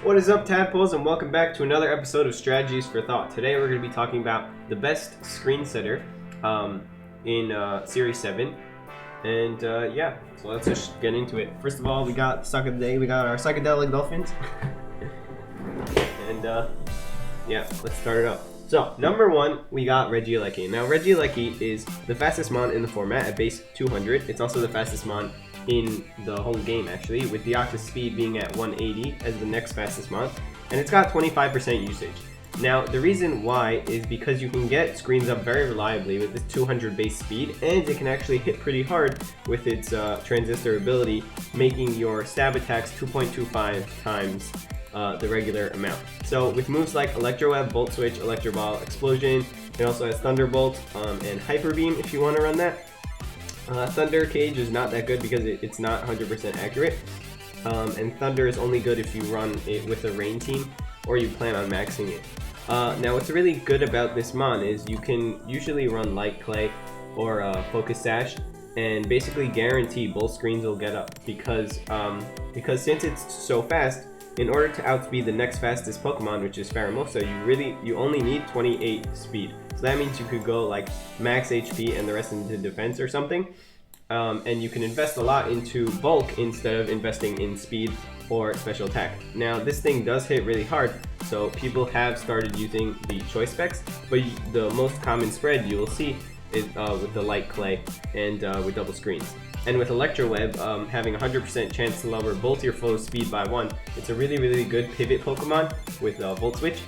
What is up, tadpoles, and welcome back to another episode of Strategies for Thought. Today we're going to be talking about the best screen setter in Series 7. And yeah, so let's just get into it. First of all, we got Suck of the Day. We got our Psychedelic Dolphins. And yeah, let's start it up. So, number one, we got Reggie Lucky. Now, Reggie Lucky is the fastest mon in the format at base 200. It's also the fastest mon in the whole game, actually, with the Octa speed being at 180 as the next fastest mon, and it's got 25% usage. Now, the reason why is because you can get screens up very reliably with this 200 base speed, and it can actually hit pretty hard with its transistor ability, making your stab attacks 2.25 times the regular amount. So with moves like Electro Web, Volt Switch, Electro Ball, Explosion, it also has Thunderbolt and Hyper Beam if you want to run that. Thunder Cage is not that good because it's not 100% accurate, and Thunder is only good if you run it with a rain team or you plan on maxing it. Now what's really good about this mon is you can usually run Light Clay or Focus Sash and basically guarantee both screens will get up because since it's so fast, in order to outspeed the next fastest Pokemon, which is Pheromosa, you only need 28 speed. So that means you could go like max HP and the rest into defense or something. And you can invest a lot into bulk instead of investing in speed or special attack. Now this thing does hit really hard, so people have started using the choice specs, but the most common spread you will see is with the Light Clay and with double screens. And with Electro Web having 100% chance to lower both your foes' speed by 1, it's a really good pivot Pokemon with Volt Switch.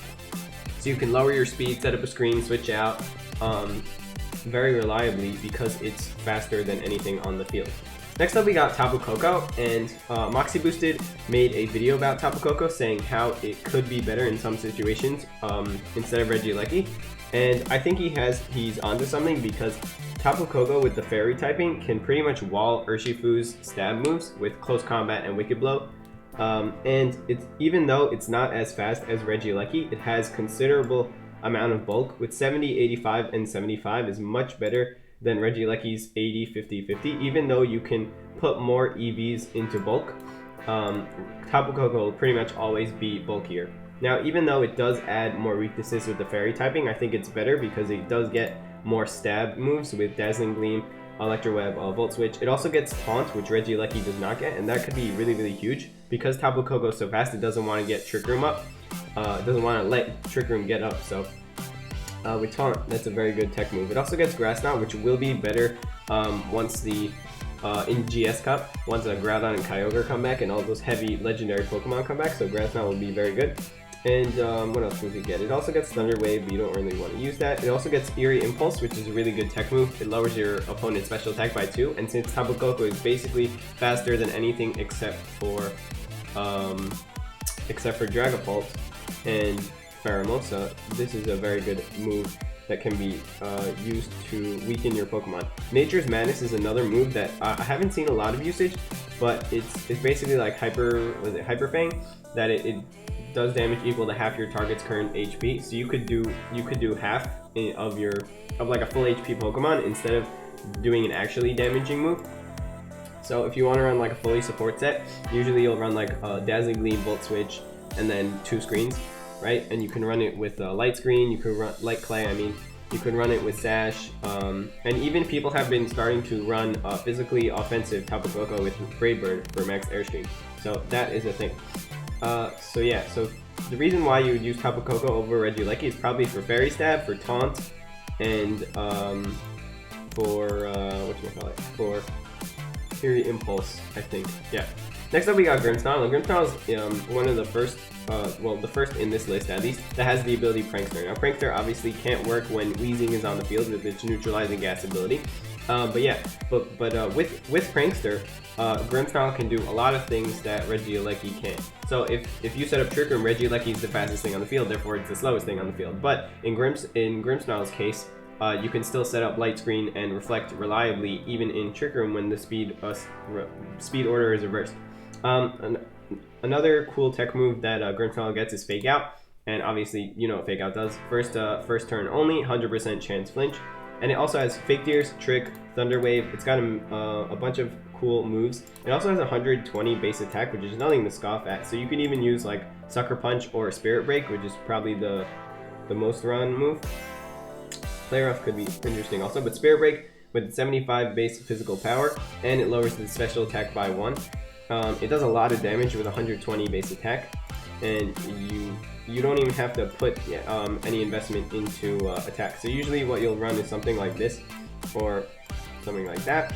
So you can lower your speed, set up a screen, switch out very reliably because it's faster than anything on the field. Next up we got Tabukoku, and Moxie Boosted made a video about Tabukoku saying how it could be better in some situations instead of Reggie Lucky. And I think he's onto something because Tabukoku with the Fairy typing can pretty much wall Urshifu's stab moves with Close Combat and Wicked Blow. And even though it's not as fast as Reggie Lucky, it has considerable amount of bulk. With 70, 85, and 75 is much better than Reggie Lucky's 80, 50, 50. Even though you can put more EVs into bulk, Tabukoku will pretty much always be bulkier. Now, even though it does add more weaknesses with the Fairy typing, I think it's better because it does get more stab moves with Dazzling Gleam, Electro Web, Volt Switch. It also gets Taunt, which Reggie Lucky does not get, and that could be really huge. Because Tabukoku is so fast, it doesn't want to get Trick Room up. It doesn't want to let Trick Room get up, so with Taunt, that's a very good tech move. It also gets Grass Knot, which will be better once the in GS Cup, once Groudon and Kyogre come back and all those heavy legendary Pokemon come back, so Grass Knot will be very good. And what else does it get? It also gets Thunder Wave, but you don't really want to use that. It also gets Eerie Impulse, which is a really good tech move. It lowers your opponent's special attack by 2, and since Tabukoku is basically faster than anything except for Dragapult and Pheromosa, this is a very good move that can be used to weaken your Pokemon. Nature's Madness is another move that I haven't seen a lot of usage, but it's basically like Hyper Fang, that it does damage equal to half your target's current HP. So you could do half of like a full HP Pokemon instead of doing an actually damaging move. So if you want to run like a fully support set, usually you'll run like Dazzling Gleam, Volt Switch, and then 2 screens, right? And you can run it with Light Screen, you can run Light Clay, you can run it with Sash, and even people have been starting to run physically offensive Tabukoku with Brave Bird for max Airstream. So that is a thing. So yeah, so the reason why you would use Tabukoku over Reggie Lucky is probably for Fairy Stab, for Taunt, and for Eerie Impulse, I think. Yeah. Next up we got Grimmsnarl. Grimmsnarl is one of the first, the first in this list at least, that has the ability Prankster. Now Prankster obviously can't work when Weezing is on the field with its neutralizing gas ability. But with Prankster, Grimmsnarl can do a lot of things that Reggie Lucky can't. So if you set up Trick Room, Reggie Lucky is the fastest thing on the field, therefore it's the slowest thing on the field. But in Grimmsnarl's case, you can still set up Light Screen and Reflect reliably even in Trick Room when the speed order is reversed. Another cool tech move that Grimmsnarl gets is Fake Out, and obviously you know what Fake Out does. First turn only, 100% chance flinch. And it also has Fake Tears, Trick, Thunder Wave. It's got a bunch of cool moves. It also has 120 base attack, which is nothing to scoff at. So you can even use like Sucker Punch or Spirit Break, which is probably the most run move. Flare Off could be interesting also, but Spirit Break with 75 base physical power, and it lowers the special attack by 1. It does a lot of damage with 120 base attack, and you don't even have to put any investment into attack. So usually what you'll run is something like this, or something like that.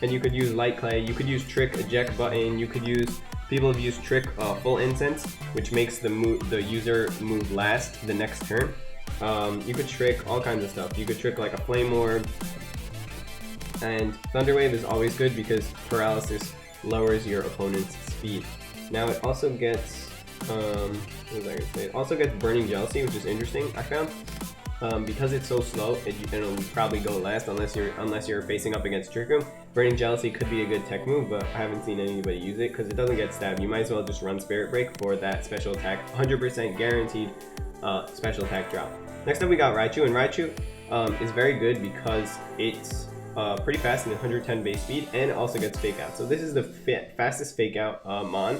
And you could use Light Clay, you could use Trick, Eject Button, you could use, people have used Trick Full Incense, which makes the user move last the next turn. You could trick all kinds of stuff. You could trick like a Flame Orb, and Thunder Wave is always good because Paralysis lowers your opponent's speed. Now it also gets, what was I gonna say? It also gets Burning Jealousy, which is interesting, I found. Because it's so slow, it'll probably go last unless you're facing up against Trick Room. Burning Jealousy could be a good tech move, but I haven't seen anybody use it because it doesn't get stabbed. You might as well just run Spirit Break for that special attack, 100% guaranteed special attack drop. Next up we got Raichu, and Raichu is very good because it's pretty fast in 110 base speed, and it also gets Fake Out. So this is the fastest Fake Out Mon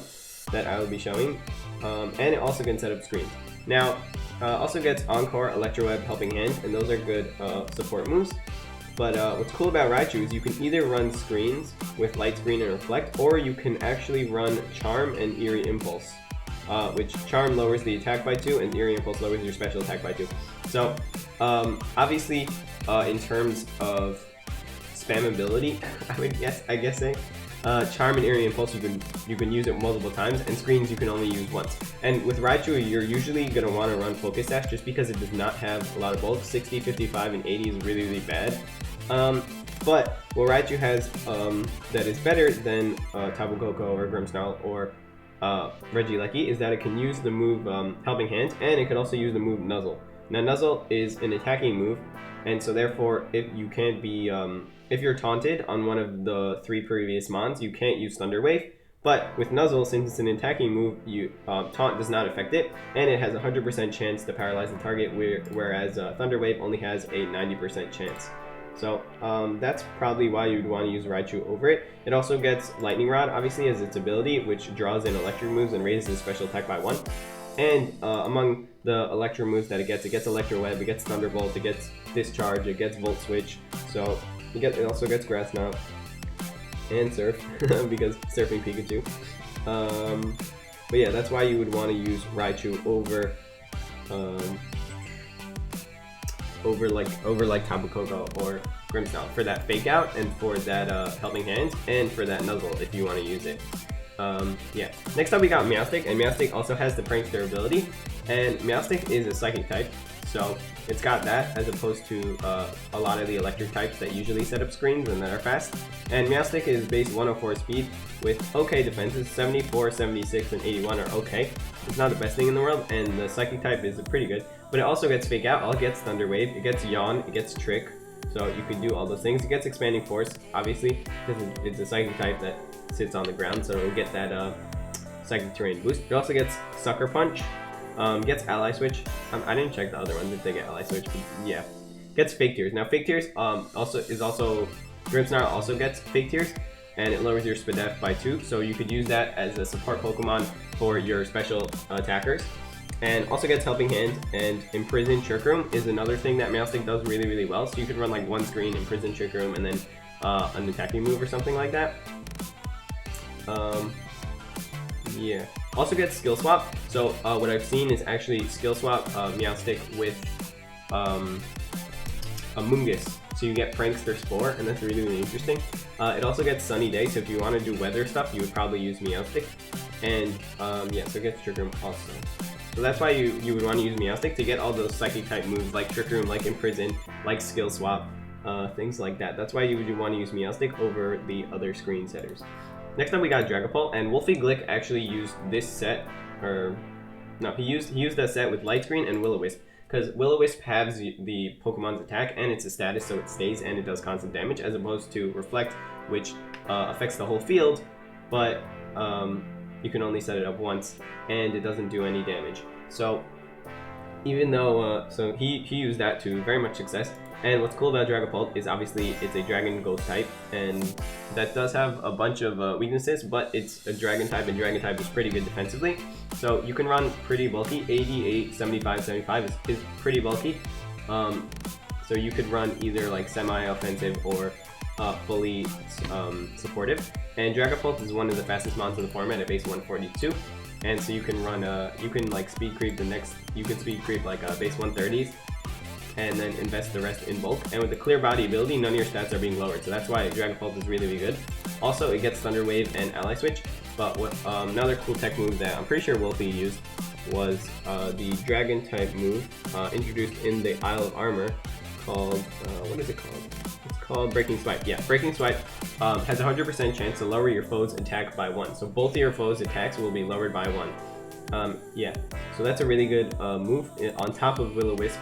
that I will be showing, and it also can set up screens. Now, also gets Encore, Electro Web, Helping Hand, and those are good support moves. But what's cool about Raichu is you can either run screens with Light Screen and Reflect, or you can actually run Charm and Eerie Impulse, which Charm lowers the attack by 2, and Eerie Impulse lowers your special attack by 2. So, obviously, in terms of spammability, I guess say, Charm and Eerie Impulse you can use it multiple times, and screens you can only use once. And with Raichu, you're usually going to want to run Focus Sash just because it does not have a lot of bulk. 60, 55, and 80 is really, really bad. But what Raichu has that is better than Tabukoku or Grimmsnarl or Reggie Lucky is that it can use the move Helping Hand, and it can also use the move Nuzzle. Now Nuzzle is an attacking move, and so therefore if you can't be if you're taunted on one of the 3 previous mons, you can't use Thunder Wave. But with Nuzzle, since it's an attacking move, taunt does not affect it, and it has a 100% chance to paralyze the target, whereas Thunder Wave only has a 90% chance. So that's probably why you'd want to use Raichu over it. It also gets Lightning Rod, obviously, as its ability, which draws in electric moves and raises its special attack by 1. And among the electro moves that it gets Electro Web, it gets Thunderbolt, it gets Discharge, it gets Volt Switch. So it also gets Grass Knot and Surf because Surfing Pikachu. But yeah, that's why you would want to use Raichu over like Tabukoku or Grimmsnarl for that Fake Out, and for that Helping Hand, and for that Nuzzle if you want to use it. Yeah. Next up we got Meowstick, and Meowstick also has the Prankster ability, and Meowstick is a Psychic type, so it's got that as opposed to a lot of the electric types that usually set up screens and that are fast. And Meowstick is base 104 speed with okay defenses. 74, 76, and 81 are okay. It's not the best thing in the world, and the Psychic type is pretty good. But it also gets Fake Out, it gets Thunder Wave, it gets Yawn, it gets Trick, so you can do all those things. It gets Expanding Force, obviously, because it's a Psychic type that sits on the ground, so it'll get that Psychic Terrain boost. It also gets Sucker Punch, gets Ally Switch. I didn't check the other ones if they get Ally Switch, but yeah. Gets Fake Tears. Now Fake Tears also Grimmsnarl also gets Fake Tears, and it lowers your SPDF by 2, so you could use that as a support Pokemon for your special attackers. And also gets Helping Hand, and Imprison Trick Room is another thing that Meowstick does really, really well. So you could run like one screen, Imprison Trick Room, and then an attacking move or something like that. Yeah. Also gets Skill Swap. So what I've seen is actually Skill Swap Meowstick with a Moongus. So you get Prankster Spore, and that's really, really interesting. It also gets Sunny Day, so if you want to do weather stuff, you would probably use Meowstick. And yeah, so it gets Trick Room also. So that's why you would want to use Meowstick to get all those Psychic type moves like Trick Room, like Imprison, like Skill Swap, things like that. That's why you would want to use Meowstick over the other screen setters. Next up we got Dragapult, and Wolfie Glick actually used this set, or no, he used that set with Light Screen and Will-O-Wisp, because Will-O-Wisp halves the Pokemon's attack, and it's a status, so it stays and it does constant damage, as opposed to Reflect, which affects the whole field, but you can only set it up once, and it doesn't do any damage. So even though, so he used that to very much success, And what's cool about Dragapult is obviously it's a Dragon Ghost type, and that does have a bunch of weaknesses, but it's a Dragon type, and Dragon type is pretty good defensively. So you can run pretty bulky. 88, 75, 75 is pretty bulky. So you could run either like semi-offensive or fully supportive. And Dragapult is one of the fastest mons in the format at base 142. And so you can run you can like speed creep speed creep like base 130s, and then invest the rest in bulk. And with the clear body ability, none of your stats are being lowered, so that's why Dragapult is really, really good. Also, it gets Thunder Wave and Ally Switch, but what another cool tech move that I'm pretty sure Wolfie used was the Dragon type move introduced in the Isle of Armor called, what is it called? It's called Breaking Swipe. Yeah, Breaking Swipe has a 100% chance to lower your foe's attack by 1. So both of your foe's attacks will be lowered by 1. Yeah, so that's a really good move on top of Will-O-Wisp.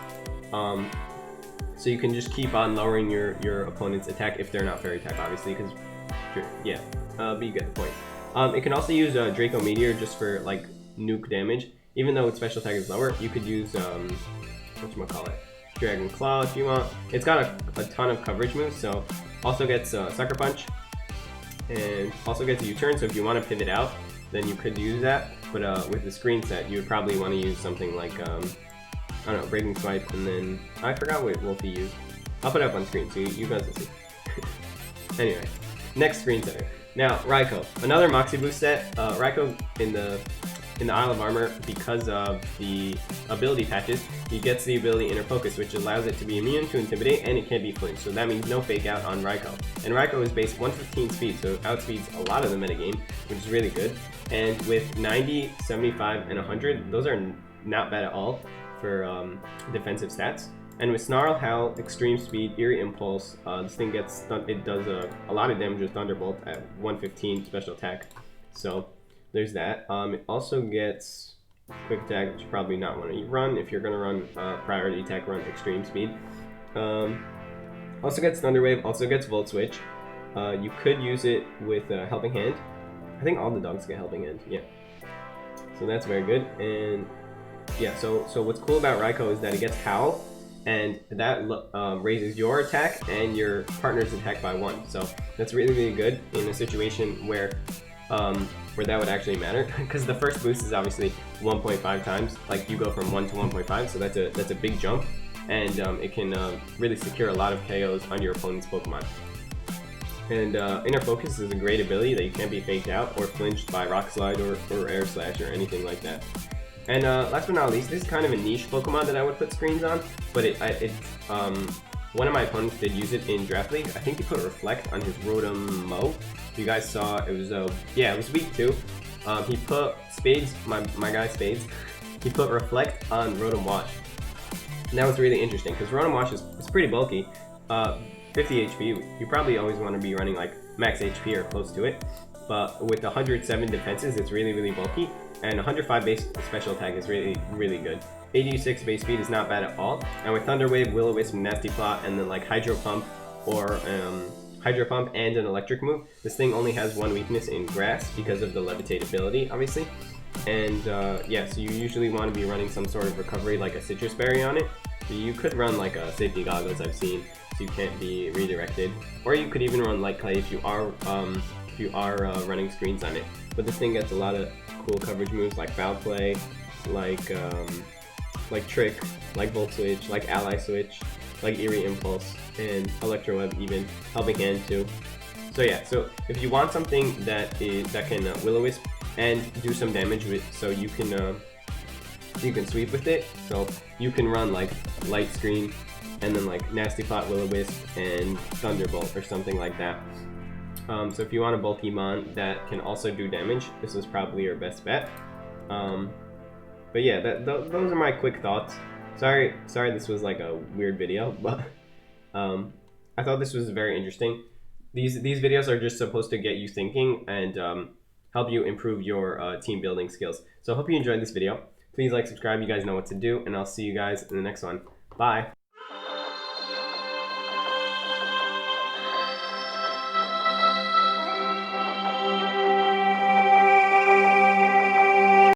So you can just keep on lowering your opponent's attack if they're not fairy type, obviously, because yeah, but you get the point. It can also use Draco Meteor just for like nuke damage. Even though its special attack is lower, you could use whatchamacallit, Dragon Claw if you want. It's got a ton of coverage moves, so also gets Sucker Punch, and also gets a U-turn. So if you want to pivot out, then you could use that. But with the screen set, you would probably want to use something like I don't know, Breaking Swipe, and then I forgot what Wolfie used. I'll put it up on screen so you guys will see. Anyway, next screen setter. Now, Ryko, another Moxie boost set. Ryko in the Isle of Armor, because of the ability patches, he gets the ability Inner Focus, which allows it to be immune to Intimidate, and it can't be flinched. So that means no fake out on Ryko. And Ryko is base 115 speed, so it outspeeds a lot of the metagame, which is really good. And with 90, 75, and 100, those are not bad at all for defensive stats. And with Snarl, Howl, Extreme Speed, Eerie Impulse, this thing gets it does a lot of damage with Thunderbolt at 115 special attack. So there's that. It also gets Quick Attack, which you probably not want to run. If you're going to run Priority Attack, run Extreme Speed. Also gets Thunder Wave, also gets Volt Switch. You could use it with Helping Hand. I think all the dogs get Helping Hand, yeah. So that's very good. And yeah, so what's cool about Ryko is that it gets Howl, and that raises your attack and your partner's attack by 1. So that's really, really good in a situation where that would actually matter, because the first boost is obviously 1.5 times. Like you go from 1 to 1.5, so that's a big jump, and it can really secure a lot of KOs on your opponent's Pokemon. And Inner Focus is a great ability that you can't be faked out or flinched by Rock Slide or Air Slash or anything like that. And last but not least, this is kind of a niche Pokemon that I would put screens on, but one of my opponents did use it in Draft League. I think he put Reflect on his Rotom Mow. You guys saw it was yeah, it was week 2. He put Spades, my guy Spades, he put Reflect on Rotom Wash. And that was really interesting because Rotom Wash is pretty bulky. 50 HP, you probably always want to be running like max HP or close to it. But with 107 defenses, it's really, really bulky. And 105 base special attack is really, really good. 86 base speed is not bad at all. And with Thunder Wave, Will-O-Wisp, Nasty Plot, and then like Hydro Pump or Hydro Pump and an electric move, this thing only has one weakness in Grass because of the Levitate ability, obviously. And yeah, so you usually want to be running some sort of recovery like a Citrus Berry on it. So you could run like a Safety Goggles I've seen, so you can't be redirected. Or you could even run Light Clay if you are running screens on it. But this thing gets a lot of cool coverage moves like Foul Play, like Trick, like Volt Switch, like Ally Switch, like Eerie Impulse, and Electro Web, even Helping Hand too. So yeah, so if you want something that can Will-O-Wisp and do some damage with, so you can sweep with it. So you can run like Light Screen, and then like Nasty Plot, Will-O-Wisp, and Thunderbolt or something like that. So if you want a bulky mon that can also do damage, this is probably your best bet. But yeah, those are my quick thoughts. Sorry this was like a weird video, but I thought this was very interesting. These videos are just supposed to get you thinking and help you improve your team building skills. So I hope you enjoyed this video. Please like, subscribe, you guys know what to do, and I'll see you guys in the next one. Bye!